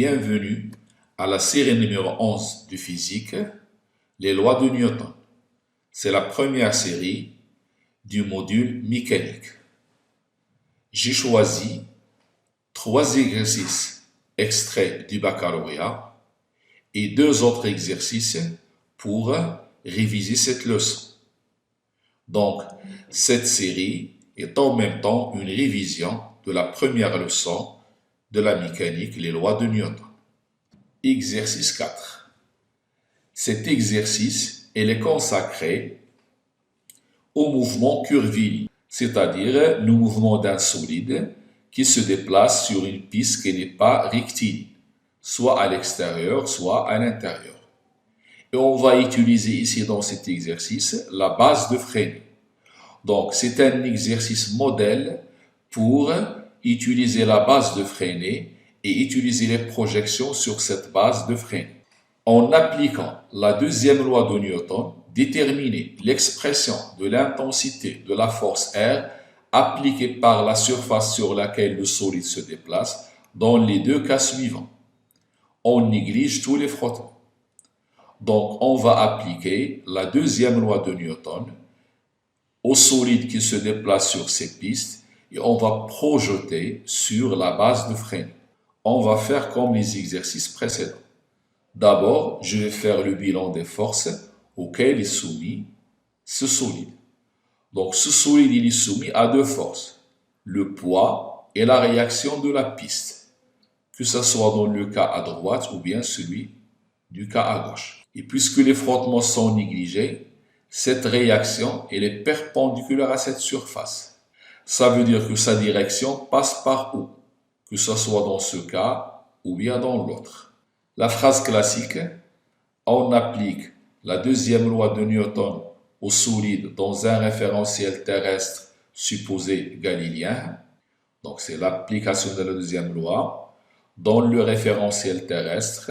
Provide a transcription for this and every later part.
bienvenue à la série numéro 11 de physique, les lois de Newton. C'est la première série du module mécanique. J'ai choisi 3 exercices extraits du baccalauréat et 2 autres exercices pour réviser cette leçon. Donc, cette série est en même temps une révision de la première leçon de la mécanique, les lois de Newton. Exercice 4. Cet exercice est consacré au mouvement curviligne, c'est-à-dire le mouvement d'un solide qui se déplace sur une piste qui n'est pas rectiligne, soit à l'extérieur, soit à l'intérieur. Et on va utiliser ici dans cet exercice la base de Fresnel. Donc, c'est un exercice modèle pour utiliser la base de Fresnel et utiliser les projections sur cette base de Fresnel. En appliquant la deuxième loi de Newton, déterminer l'expression de l'intensité de la force R appliquée par la surface sur laquelle le solide se déplace dans les 2 cas suivants. On néglige tous les frottements. Donc, on va appliquer la deuxième loi de Newton au solide qui se déplace sur ces pistes et on va projeter sur la base de Fresnel. On va faire comme les exercices précédents. D'abord, je vais faire le bilan des forces auxquelles est soumis ce solide. Donc, ce solide il est soumis à 2 forces, le poids et la réaction de la piste, que ce soit dans le cas à droite ou bien celui du cas à gauche. Et puisque les frottements sont négligés, cette réaction elle est perpendiculaire à cette surface. Ça veut dire que sa direction passe par où, que ce soit dans ce cas ou bien dans l'autre. La phrase classique, on applique la deuxième loi de Newton au solide dans un référentiel terrestre supposé galiléen. Donc c'est l'application de la deuxième loi dans le référentiel terrestre.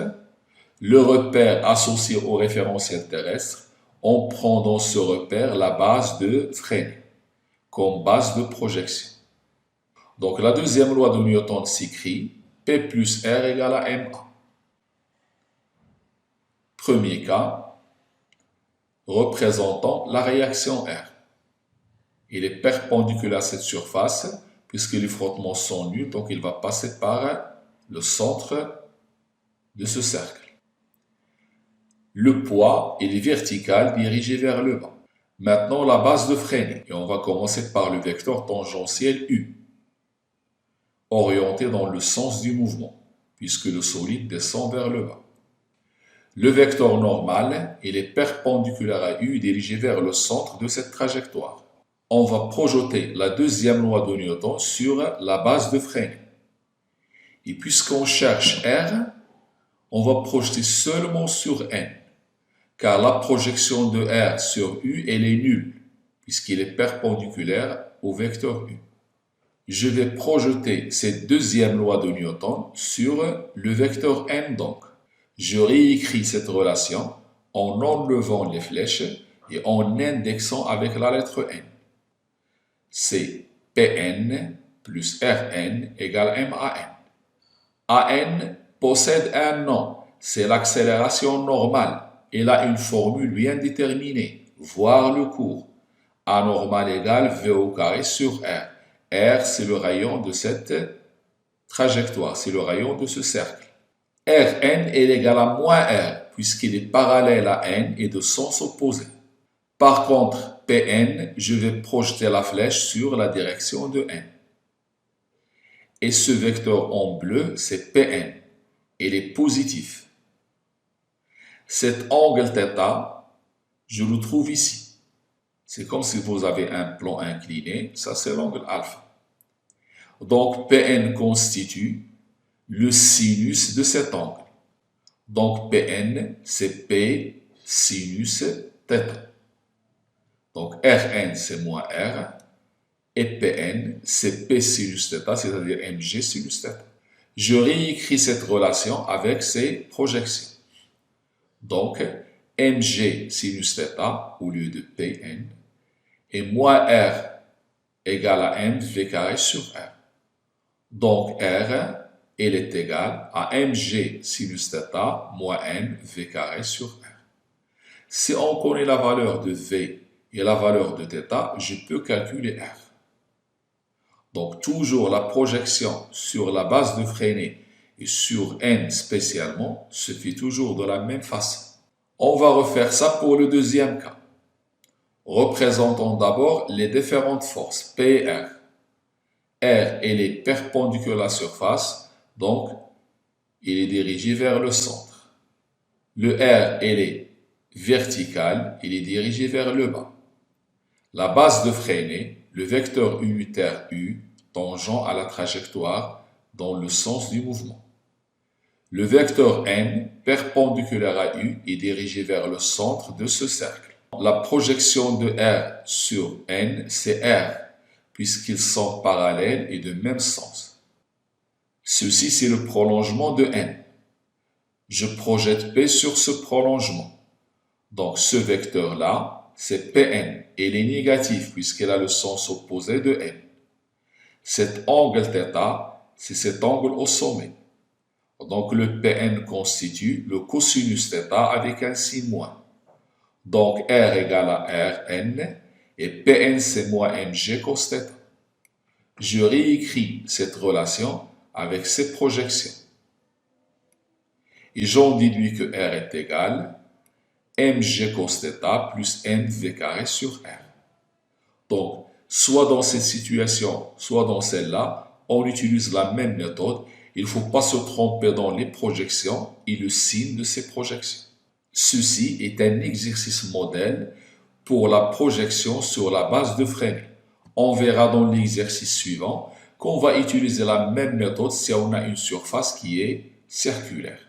Le repère associé au référentiel terrestre, on prend dans ce repère la base de Fresnel comme base de projection. Donc la deuxième loi de Newton s'écrit P plus R égale à MA. Premier cas, représentant la réaction R. Il est perpendiculaire à cette surface puisque les frottements sont nuls, donc il va passer par le centre de ce cercle. Le poids est vertical dirigé vers le bas. Maintenant, la base de Fresnel. Et on va commencer par le vecteur tangentiel U, orienté dans le sens du mouvement, puisque le solide descend vers le bas. Le vecteur normal, il est perpendiculaire à U, dirigé vers le centre de cette trajectoire. On va projeter la deuxième loi de Newton sur la base de Fresnel. Et puisqu'on cherche R, on va projeter seulement sur N, car la projection de R sur U, elle est nulle, puisqu'il est perpendiculaire au vecteur U. Je vais projeter cette deuxième loi de Newton sur le vecteur N donc. Je réécris cette relation en enlevant les flèches et en indexant avec la lettre N. C'est Pn plus Rn égale MAN. AN possède un nom, c'est l'accélération normale. Elle a une formule bien déterminée, voire le cours. A normal égale V au carré sur R. R, c'est le rayon de cette trajectoire, c'est le rayon de ce cercle. Rn est égal à moins R, puisqu'il est parallèle à N et de sens opposé. Par contre, Pn, je vais projeter la flèche sur la direction de N. Et ce vecteur en bleu, c'est Pn. Il est positif. Cet angle θ, je le trouve ici. C'est comme si vous avez un plan incliné, ça c'est l'angle alpha. Donc Pn constitue le sinus de cet angle. Donc Pn, c'est P sinus θ. Donc Rn, c'est moins R, et Pn, c'est P sinus θ, c'est-à-dire Mg sinus θ. Je réécris cette relation avec ces projections. Donc, Mg sinus θ au lieu de Pn et moins R égale à mv carré sur R. Donc R elle est égale à mg sinus θ moins n v carré sur r. Si on connaît la valeur de v et la valeur de θ, je peux calculer r. Donc toujours la projection sur la base de Freinet et sur n spécialement se fait toujours de la même façon. On va refaire ça pour le deuxième cas. Représentons d'abord les différentes forces P et R. R, elle est perpendiculaire à la surface, donc il est dirigé vers le centre. Le R, elle est verticale, il est dirigé vers le bas. La base de Freinet, le vecteur unitaire U, tangent à la trajectoire dans le sens du mouvement. Le vecteur N, perpendiculaire à U, est dirigé vers le centre de ce cercle. La projection de R sur N, c'est R, puisqu'ils sont parallèles et de même sens. Ceci, c'est le prolongement de N. Je projette P sur ce prolongement. Donc, ce vecteur-là, c'est Pn. Elle est négative puisqu'elle a le sens opposé de N. Cet angle θ, c'est cet angle au sommet. Donc, le Pn constitue le cosinus θ avec un signe moins. Donc, R égale à Rn et Pn, c'est moins mg cos θ. Je réécris cette relation avec ces projections. Et j'en déduis que R est égal mg cos θ plus n v carré sur r. Donc, soit dans cette situation, soit dans celle-là, on utilise la même méthode. Il ne faut pas se tromper dans les projections et le signe de ces projections. Ceci est un exercice modèle pour la projection sur la base de Freinet. On verra dans l'exercice suivant qu'on va utiliser la même méthode si on a une surface qui est circulaire.